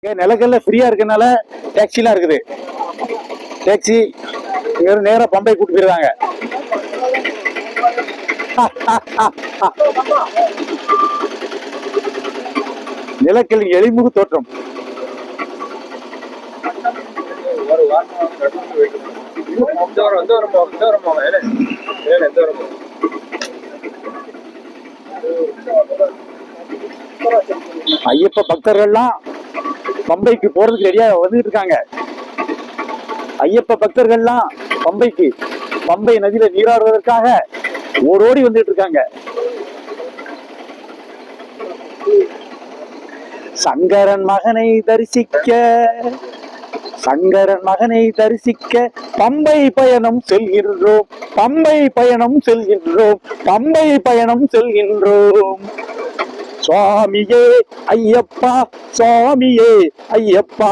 நிலக்கல்ல ஃப்ரீயா இருக்கனால டாக்ஸிலாம் இருக்குது. டாக்ஸி இங்க நேரா பம்பை கூட்டு போயிருக்காங்க. நிலக்கல் எளிமுக தோற்றம். ஐயப்ப பக்தர்கள்லாம் பம்பைக்கு போறதுக்கு ரெடியா வந்துட்டு இருக்காங்க. ஐயப்ப பக்தர்கள்லாம் பம்பைக்கு பம்பை நதியில நீராடுவதற்காக ஓடோடி வந்துட்டு இருக்காங்க. சங்கரன் மகனை தரிசிக்க சங்கரன் மகனை தரிசிக்க பம்பை பயணம் செல்கின்றோம், பம்பை பயணம் செல்கின்றோம், பம்பை பயணம் செல்கின்றோம். சுவாமியே ஐயப்பா, சுவாமியே ஐயப்பா.